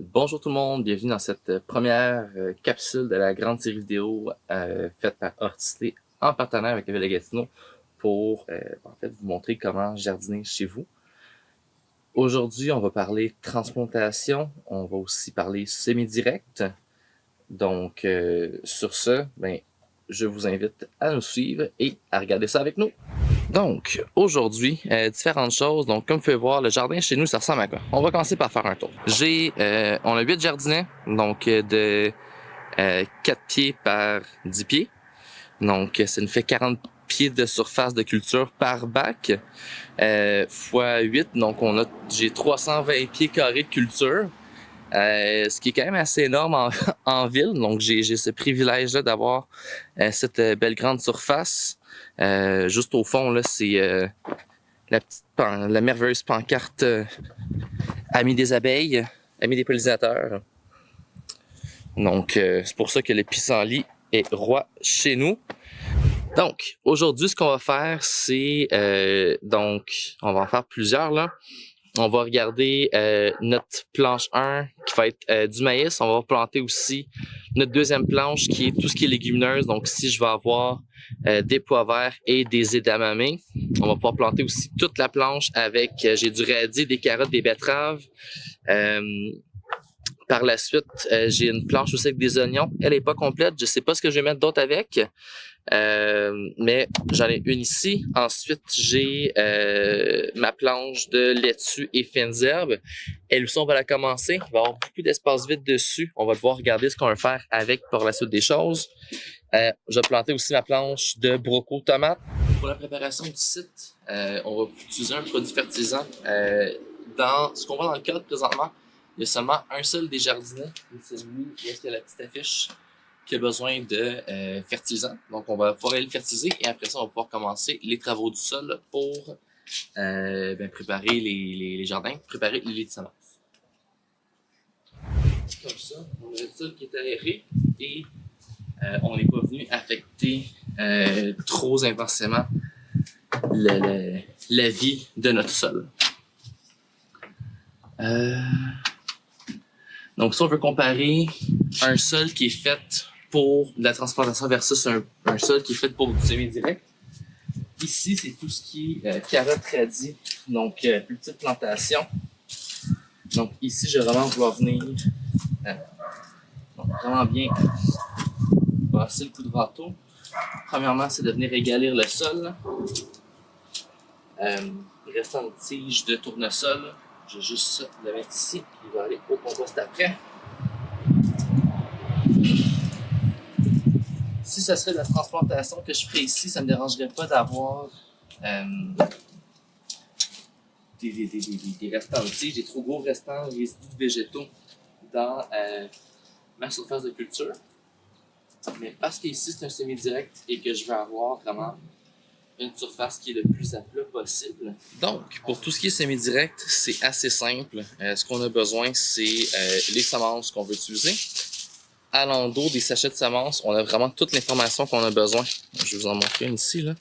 Bonjour tout le monde, bienvenue dans cette première capsule de la grande série vidéo faite par Horticité en partenariat avec la Ville de Gatineau pour en fait vous montrer comment jardiner chez vous. Aujourd'hui, on va parler transplantation, on va aussi parler semi-direct. Donc sur ce, je vous invite à nous suivre et à regarder ça avec nous. Donc, aujourd'hui, différentes choses. Donc, comme vous pouvez voir, le jardin chez nous, ça ressemble à quoi? On va commencer par faire un tour. On a 8 jardinets, donc de 4 pieds par 10 pieds. Donc, ça nous fait 40 pieds de surface de culture par bac, fois 8. Donc, j'ai 320 pieds carrés de culture. Ce qui est quand même assez énorme en ville. Donc, j'ai ce privilège-là d'avoir cette belle grande surface. Juste au fond, là, c'est la merveilleuse pancarte Amis des abeilles, Amis des pollinisateurs. Donc, c'est pour ça que le pissenlit est roi chez nous. Donc, aujourd'hui, ce qu'on va faire, c'est... on va en faire plusieurs, là. On va regarder notre planche 1 qui va être du maïs. On va planter aussi notre deuxième planche qui est tout ce qui est légumineuse. Donc ici, je vais avoir des pois verts et des edamame. On va pouvoir planter aussi toute la planche avec, j'ai du radis, des carottes, des betteraves. Par la suite, j'ai une planche aussi avec des oignons. Elle n'est pas complète. Je ne sais pas ce que je vais mettre d'autre avec. Mais j'en ai une ici. Ensuite, j'ai ma planche de laitue et fines herbes. Elle aussi, on va la commencer. Il va y avoir beaucoup d'espace vide dessus. On va devoir regarder ce qu'on va faire avec pour la suite des choses. Je vais planter aussi ma planche de brocoli tomates. Pour la préparation du site, on va utiliser un produit fertilisant. Dans ce qu'on voit dans le cadre présentement, il y a seulement un seul des jardinets. C'est celui où est-ce qu'il y a la petite affiche qui a besoin de fertilisant. Donc, on va pouvoir aller le fertiliser et après ça, on va pouvoir commencer les travaux du sol pour préparer les jardins, préparer les lits de semences. Comme ça, on a le sol qui est aéré et on n'est pas venu affecter trop intensément la vie de notre sol. Donc, si on veut comparer un sol qui est fait pour de la transplantation versus un sol qui est fait pour du semi-direct, ici, c'est tout ce qui est carottes radis, donc plus petite plantation. Donc, ici, je vais vraiment vouloir venir vraiment bien passer le coup de râteau. Premièrement, c'est de venir égalir le sol. Restant une tige de tournesol, je vais juste le mettre ici, il va aller au compost après. Si ça serait de la transplantation que je ferais ici, ça ne me dérangerait pas d'avoir des restants de tiges, des trop gros restants résidus végétaux dans ma surface de culture. Mais parce qu'ici c'est un semi-direct et que je veux avoir vraiment une surface qui est le plus à plat possible. Donc, pour tout ce qui est semi-direct, c'est assez simple. Ce qu'on a besoin, c'est les semences qu'on veut utiliser. À l'endos des sachets de semences, on a vraiment toute l'information qu'on a besoin. Je vais vous en montrer une ici, là.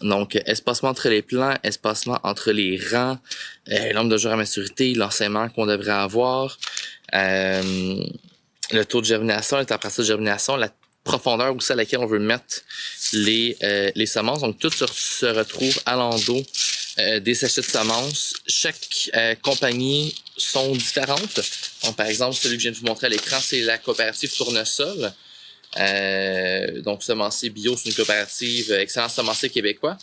Donc, espacement entre les plants, espacement entre les rangs, nombre de jours à maturité, l'enseignement qu'on devrait avoir, le taux de germination, la température de germination, la profondeur aussi à laquelle on veut mettre les semences. Donc, tout se retrouve à l'endos des sachets de semences. Chaque compagnie sont différentes. Donc, par exemple, celui que je viens de vous montrer à l'écran, c'est la coopérative Tournesol. Donc, Semencier Bio, c'est une coopérative excellent semencier québécois.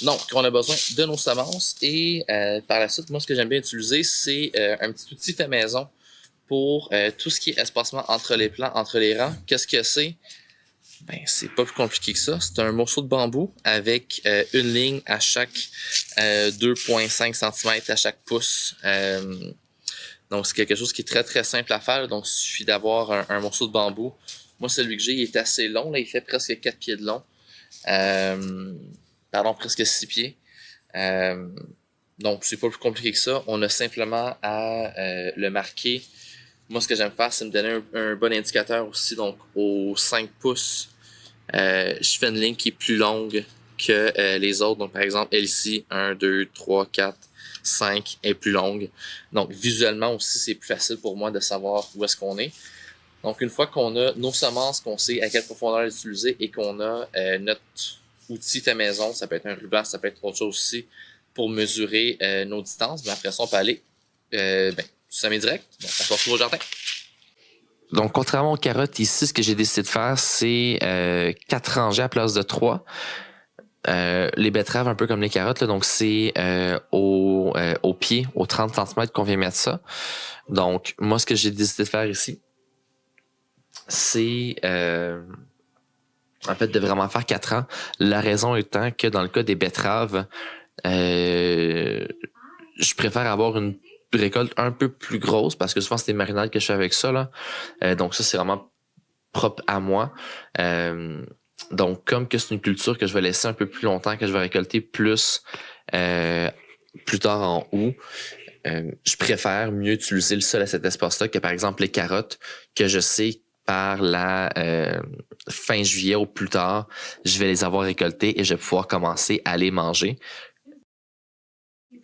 Donc, on a besoin de nos semences et par la suite, moi, ce que j'aime bien utiliser, c'est un petit outil fait maison pour tout ce qui est espacement entre les plants, entre les rangs. Qu'est-ce que c'est? Ben, c'est pas plus compliqué que ça. C'est un morceau de bambou avec une ligne à chaque 2,5 cm à chaque pouce. Donc, c'est quelque chose qui est très, très simple à faire. Donc, il suffit d'avoir un morceau de bambou. Moi, celui que j'ai, il est assez long. Là, il fait presque 4 pieds de long. Presque 6 pieds. Donc, c'est pas plus compliqué que ça. On a simplement à le marquer. Moi, ce que j'aime faire, c'est me donner un bon indicateur aussi. Donc, aux 5 pouces, je fais une ligne qui est plus longue que les autres. Donc, par exemple, elle-ci, 1, 2, 3, 4, 5 est plus longue. Donc, visuellement aussi, c'est plus facile pour moi de savoir où est-ce qu'on est. Donc, une fois qu'on a nos semences, qu'on sait à quelle profondeur les utiliser et qu'on a notre outil fait maison, ça peut être un ruban, ça peut être autre chose aussi, pour mesurer nos distances, mais après ça, on peut aller semer direct. Donc, on se retrouve au jardin. Donc, contrairement aux carottes, ici, ce que j'ai décidé de faire, c'est 4 rangées à place de 3. Les betteraves, un peu comme les carottes, là, donc c'est au pied, aux 30 cm qu'on vient mettre ça. Donc, moi, ce que j'ai décidé de faire ici, c'est en fait de vraiment faire 4 ans. La raison étant que dans le cas des betteraves, je préfère avoir une récolte un peu plus grosse parce que souvent c'est des marinades que je fais avec ça là. Donc ça c'est vraiment propre à moi. Donc comme que c'est une culture que je vais laisser un peu plus longtemps, que je vais récolter plus tard en août, je préfère mieux utiliser le sol à cet espace-là que par exemple les carottes que je sais par la fin juillet ou plus tard, je vais les avoir récoltées et je vais pouvoir commencer à les manger.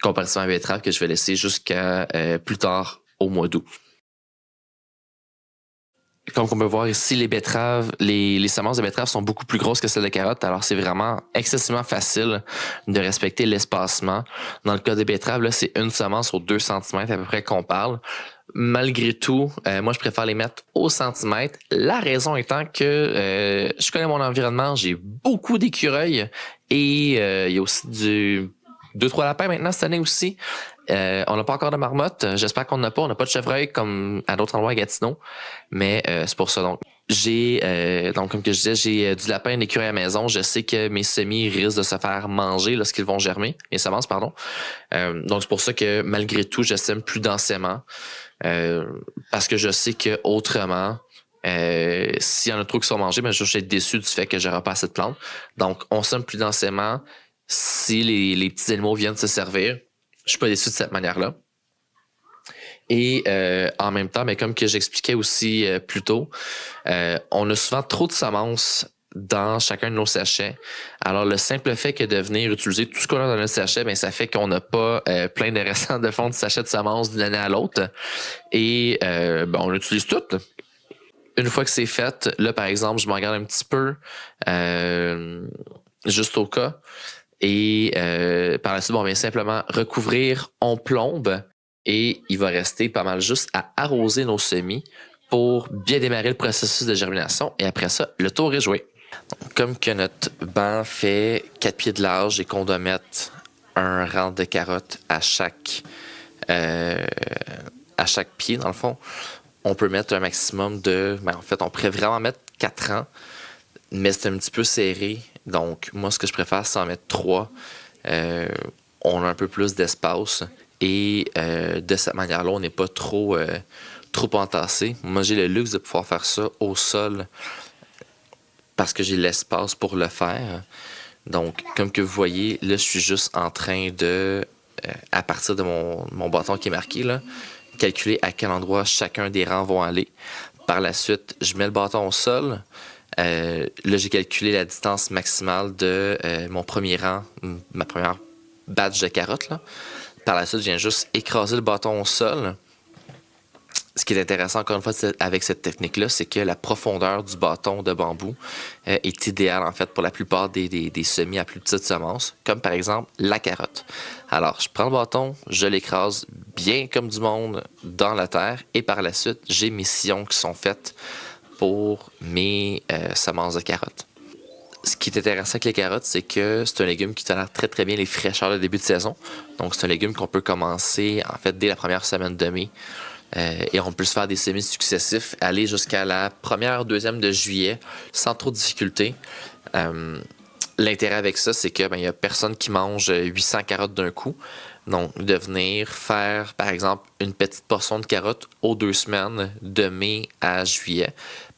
Comparativement à la betterave que je vais laisser jusqu'à plus tard au mois d'août. Comme on peut voir ici, les betteraves, les semences de betteraves sont beaucoup plus grosses que celles de carottes, alors c'est vraiment excessivement facile de respecter l'espacement. Dans le cas des betteraves, là, c'est une semence aux 2 cm à peu près qu'on parle. Malgré tout, moi je préfère les mettre au centimètre. La raison étant que je connais mon environnement, j'ai beaucoup d'écureuils et il y a aussi 2-3 lapins maintenant cette année aussi. On n'a pas encore de marmotte. J'espère qu'on n'a pas. On n'a pas de chevreuil comme à d'autres endroits à Gatineau. Mais c'est pour ça. Donc, donc comme que je disais, j'ai du lapin et une écureuil à la maison. Je sais que mes semis risquent de se faire manger lorsqu'ils vont germer. Mes semences, pardon. Donc, c'est pour ça que malgré tout, je sème plus densément. Parce que je sais que autrement, s'il y en a trop qui sont mangés, ben, je vais être déçu du fait que j'aurai pas assez de plantes. Donc, on sème plus densément. Si les petits animaux viennent se servir, je suis pas déçu de cette manière-là. Et en même temps, mais comme que j'expliquais aussi plus tôt, on a souvent trop de semences dans chacun de nos sachets. Alors, le simple fait que de venir utiliser tout ce qu'on a dans notre sachet, ben, ça fait qu'on n'a pas plein de restants de fond de sachets de semences d'une année à l'autre. Et on utilise tout. Une fois que c'est fait, là, par exemple, je m'en garde un petit peu, juste au cas. Et par la suite, on vient simplement recouvrir, on plombe et il va rester pas mal juste à arroser nos semis pour bien démarrer le processus de germination. Et après ça, le tour est joué. Donc, comme que notre banc fait 4 pieds de large et qu'on doit mettre un rang de carottes à chaque pied, dans le fond, on peut mettre un maximum de... en fait, on pourrait vraiment mettre 4 rangs, mais c'est un petit peu serré. Donc, moi, ce que je préfère, c'est en mettre 3. On a un peu plus d'espace. Et de cette manière-là, on n'est pas trop entassé. Moi, j'ai le luxe de pouvoir faire ça au sol parce que j'ai l'espace pour le faire. Donc, comme que vous voyez, là, je suis juste en train de, à partir de mon bâton qui est marqué, là, calculer à quel endroit chacun des rangs vont aller. Par la suite, je mets le bâton au sol. Là, j'ai calculé la distance maximale de mon premier rang, ma première batch de carottes. Là. Par la suite, je viens juste écraser le bâton au sol. Ce qui est intéressant, encore une fois, avec cette technique-là, c'est que la profondeur du bâton de bambou est idéale, en fait, pour la plupart des semis à plus petites semences, comme par exemple la carotte. Alors, je prends le bâton, je l'écrase bien comme du monde dans la terre, et par la suite, j'ai mes sillons qui sont faits pour mes semences de carottes. Ce qui est intéressant avec les carottes, c'est que c'est un légume qui tolère très très bien les fraîcheurs de début de saison. Donc c'est un légume qu'on peut commencer en fait dès la première semaine de mai. Et on peut se faire des semis successifs, aller jusqu'à la première, deuxième de juillet sans trop de difficulté. L'intérêt avec ça, c'est que il y a personne qui mange 800 carottes d'un coup. Donc, de venir faire, par exemple, une petite portion de carottes aux 2 semaines, de mai à juillet,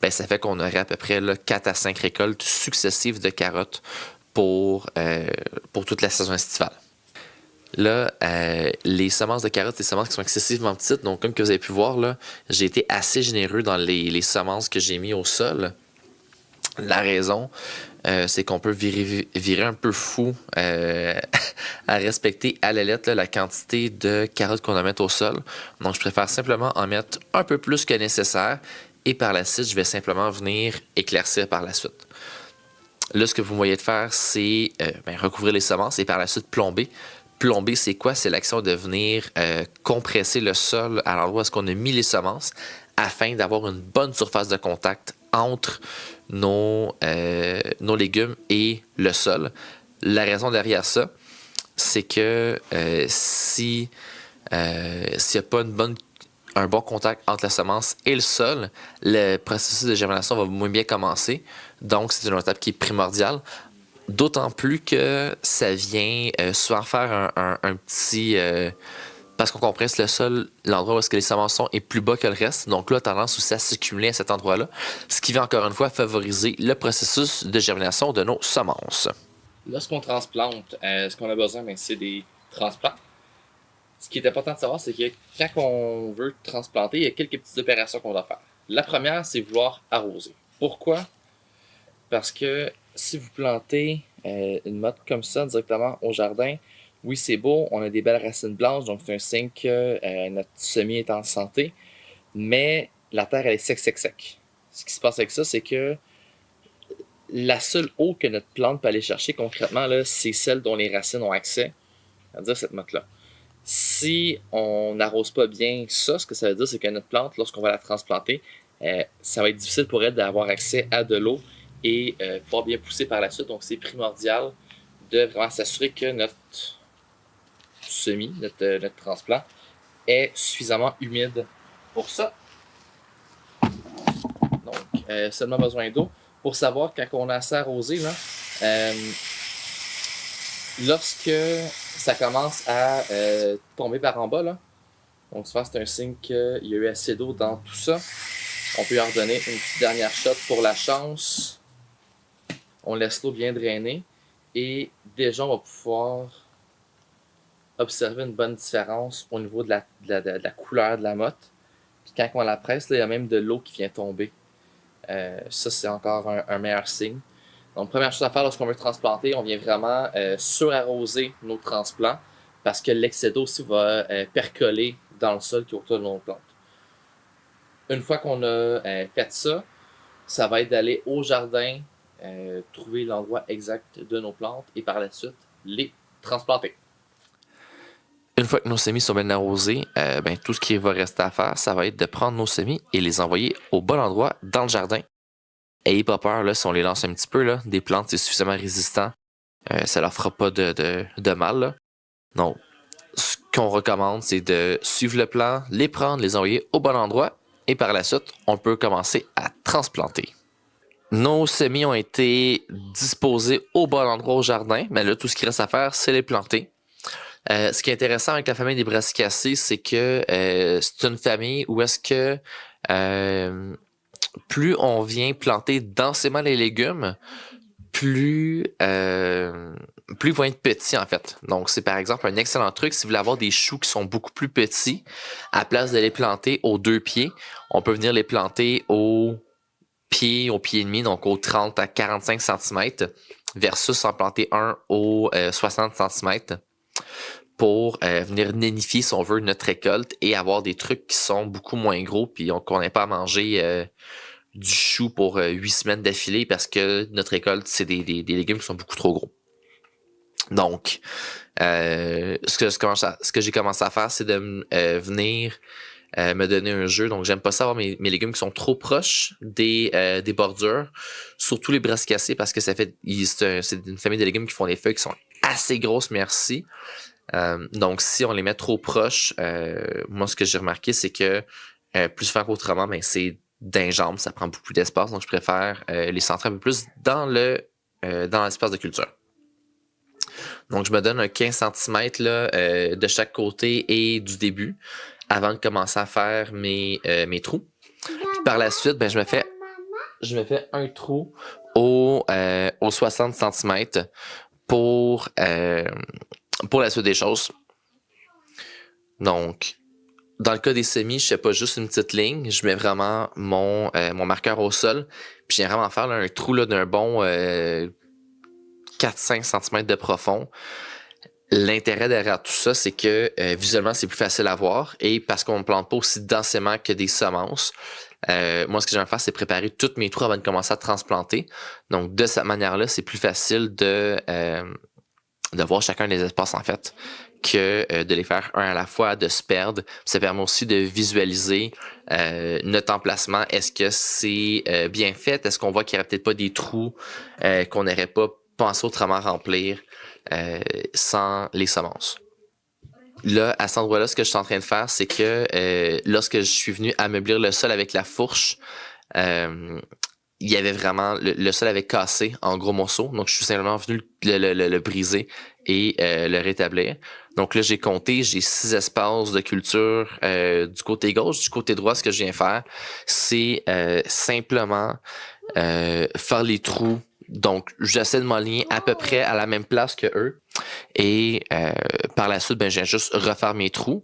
ça fait qu'on aurait à peu près là, 4 à 5 récoltes successives de carottes pour toute la saison estivale. Là, les semences de carottes, c'est des semences qui sont excessivement petites. Donc, comme que vous avez pu voir, là, j'ai été assez généreux dans les semences que j'ai mis au sol. La raison, c'est qu'on peut virer un peu fou à respecter à la lettre là, la quantité de carottes qu'on va mettre au sol. Donc, je préfère simplement en mettre un peu plus que nécessaire et par la suite, je vais simplement venir éclaircir par la suite. Là, ce que vous me voyez de faire, c'est recouvrir les semences et par la suite plomber. Plomber, c'est quoi? C'est l'action de venir compresser le sol à l'endroit où est-ce qu'on a mis les semences afin d'avoir une bonne surface de contact entre nos légumes et le sol. La raison derrière ça, c'est que s'il n'y a pas un bon contact entre la semence et le sol, le processus de germination va moins bien commencer. Donc, c'est une étape qui est primordiale. D'autant plus que ça vient souvent faire un petit... parce qu'on compresse le sol, l'endroit où est-ce que les semences sont est plus bas que le reste. Donc là, tendance aussi à s'accumuler à cet endroit-là. Ce qui va encore une fois favoriser le processus de germination de nos semences. Lorsqu'on transplante, ce qu'on a besoin, c'est des transplants. Ce qui est important de savoir, c'est que quand on veut transplanter, il y a quelques petites opérations qu'on doit faire. La première, c'est vouloir arroser. Pourquoi? Parce que si vous plantez une motte comme ça directement au jardin, oui, c'est beau, on a des belles racines blanches, donc c'est un signe que notre semis est en santé, mais la terre, elle est sec. Ce qui se passe avec ça, c'est que la seule eau que notre plante peut aller chercher concrètement, là, c'est celle dont les racines ont accès, c'est-à-dire cette motte-là. Si on n'arrose pas bien ça, ce que ça veut dire, c'est que notre plante, lorsqu'on va la transplanter, ça va être difficile pour elle d'avoir accès à de l'eau et pouvoir bien pousser par la suite. Donc, c'est primordial de vraiment s'assurer que notre semis, notre transplant, est suffisamment humide pour ça. Donc, seulement besoin d'eau. Pour savoir quand on a assez arrosé, là, lorsque ça commence à tomber par en bas, là, donc souvent c'est un signe qu'il y a eu assez d'eau dans tout ça. On peut en redonner une petite dernière shot pour la chance. On laisse l'eau bien drainer et déjà on va pouvoir observer une bonne différence au niveau de la couleur de la motte. Puis quand on la presse, là, il y a même de l'eau qui vient tomber. Ça, c'est encore un meilleur signe. Donc, première chose à faire lorsqu'on veut transplanter, on vient vraiment surarroser nos transplants parce que l'excès d'eau aussi va percoler dans le sol qui est autour de nos plantes. Une fois qu'on a fait ça, ça va être d'aller au jardin, trouver l'endroit exact de nos plantes et par la suite, les transplanter. Une fois que nos semis sont bien arrosés, tout ce qui va rester à faire, ça va être de prendre nos semis et les envoyer au bon endroit dans le jardin. Ayez pas peur, là, si on les lance un petit peu, là, des plantes, c'est suffisamment résistant. Ça leur fera pas de mal. Là. Donc, ce qu'on recommande, c'est de suivre le plan, les prendre, les envoyer au bon endroit et par la suite, on peut commencer à transplanter. Nos semis ont été disposés au bon endroit au jardin, mais là, tout ce qui reste à faire, c'est les planter. Ce qui est intéressant avec la famille des brassicacées, c'est que c'est une famille où est-ce que plus on vient planter densément les légumes, plus ils vont être petits en fait. Donc c'est par exemple un excellent truc si vous voulez avoir des choux qui sont beaucoup plus petits, à place de les planter aux 2 pieds, on peut venir les planter au pied et demi, donc aux 30 à 45 cm, versus en planter un aux 60 cm pour venir nénifier, si on veut, notre récolte et avoir des trucs qui sont beaucoup moins gros puis qu'on n'ait pas à manger du chou pour 8 semaines d'affilée parce que notre récolte, c'est des légumes qui sont beaucoup trop gros. Donc, ce que j'ai commencé à faire, c'est de venir me donner un jeu. Donc, j'aime pas ça avoir mes légumes qui sont trop proches des bordures, surtout les brassicacées parce que c'est une famille de légumes qui font des feuilles qui sont assez grosses, merci. Donc, si on les met trop proches, moi, ce que j'ai remarqué, c'est que plus souvent qu'autrement, c'est d'un jambe, ça prend beaucoup plus d'espace. Donc, je préfère les centrer un peu plus dans l'espace de culture. Donc, je me donne un 15 cm là, de chaque côté et du début avant de commencer à faire mes trous. Puis par la suite, je me fais un trou au 60 cm pour la suite des choses. Donc, dans le cas des semis, je fais pas juste une petite ligne, je mets vraiment mon marqueur au sol, puis je viens vraiment faire là, un trou là, d'un bon 4-5 cm de profond. L'intérêt derrière tout ça, c'est que visuellement, c'est plus facile à voir, et parce qu'on ne plante pas aussi densément que des semences, moi, ce que j'aime faire, c'est préparer tous mes trous avant de commencer à transplanter. Donc, de cette manière-là, c'est plus facile de voir chacun des espaces, en fait, que de les faire un à la fois, de se perdre. Ça permet aussi de visualiser notre emplacement. Est-ce que c'est bien fait? Est-ce qu'on voit qu'il n'y aurait peut-être pas des trous qu'on n'aurait pas pensé autrement remplir sans les semences? Là, à cet endroit-là, ce que je suis en train de faire, c'est que lorsque je suis venu ameublir le sol avec la fourche, il y avait vraiment le sol avait cassé en gros morceaux, donc je suis simplement venu le briser et le rétablir. Donc là, j'ai 6 espaces de culture du côté gauche. Du côté droit, ce que je viens faire, c'est simplement faire les trous. Donc, j'essaie de m'aligner à peu près à la même place que eux. Et par la suite, je viens juste refaire mes trous.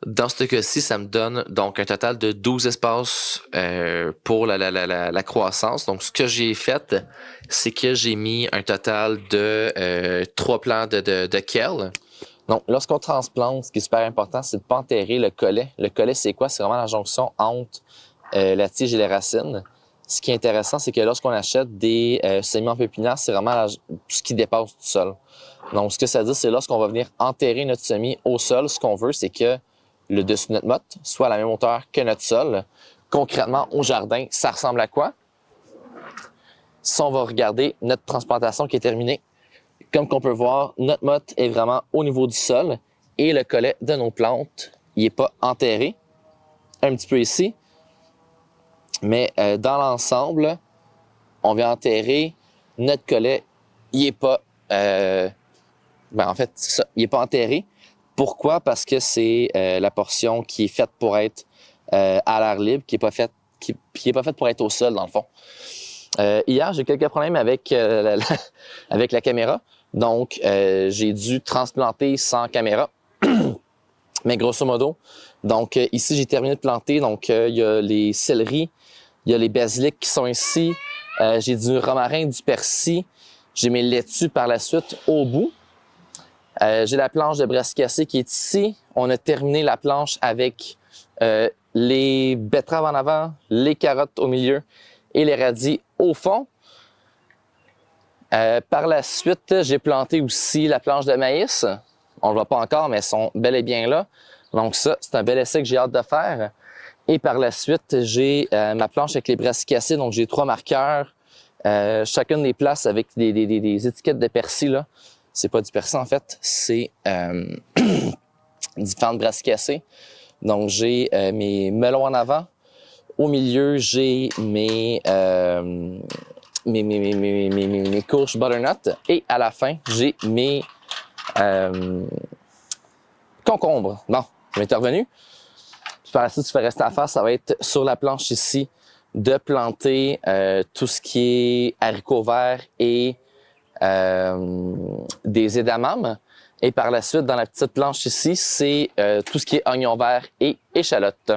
Dans ce cas-ci, ça me donne donc un total de 12 espaces pour la croissance. Donc, ce que j'ai fait, c'est que j'ai mis un total de 3 plants de kale. Donc, lorsqu'on transplante, ce qui est super important, c'est de ne pas enterrer le collet. Le collet, c'est quoi? C'est vraiment la jonction entre la tige et les racines. Ce qui est intéressant, c'est que lorsqu'on achète des semis en pépinière, c'est vraiment ce qui dépasse du sol. Donc, ce que ça veut dire, c'est lorsqu'on va venir enterrer notre semis au sol, ce qu'on veut, c'est que le dessus de notre motte soit à la même hauteur que notre sol. Concrètement, au jardin, ça ressemble à quoi? Si on va regarder notre transplantation qui est terminée, comme qu'on peut voir, notre motte est vraiment au niveau du sol et le collet de nos plantes, il n'est pas enterré. Un petit peu ici. Mais dans l'ensemble, on vient enterrer notre collet. Il n'est pas... en fait, c'est ça. Il n'est pas enterré. Pourquoi? Parce que c'est la portion qui est faite pour être à l'air libre, qui n'est pas faite pour être au sol, dans le fond. Hier, j'ai eu quelques problèmes avec avec la caméra. Donc, j'ai dû transplanter sans caméra. Mais grosso modo, donc ici, j'ai terminé de planter. Donc, il y a les céleris, il y a les basiliques qui sont ici. J'ai du romarin, du persil. J'ai mes laitues par la suite au bout. J'ai la planche de brassicacée qui est ici. On a terminé la planche avec les betteraves en avant, les carottes au milieu et les radis au fond. Par la suite, j'ai planté aussi la planche de maïs. On ne le voit pas encore, mais elles sont bel et bien là. Donc ça, c'est un bel essai que j'ai hâte de faire. Et par la suite, j'ai ma planche avec les brassicacées. Donc j'ai 3 marqueurs, chacune des places avec des étiquettes de persil là. C'est pas du persil en fait, c'est différentes brassicacées. Donc j'ai mes melons en avant. Au milieu, j'ai mes courges butternut. Et à la fin, j'ai mes concombres. Bon, je m'étais revenu. Puis par la suite, ce qu'il va rester à faire, ça va être sur la planche ici de planter tout ce qui est haricots verts et des édamames. Et par la suite, dans la petite planche ici, c'est tout ce qui est oignons verts et échalotes.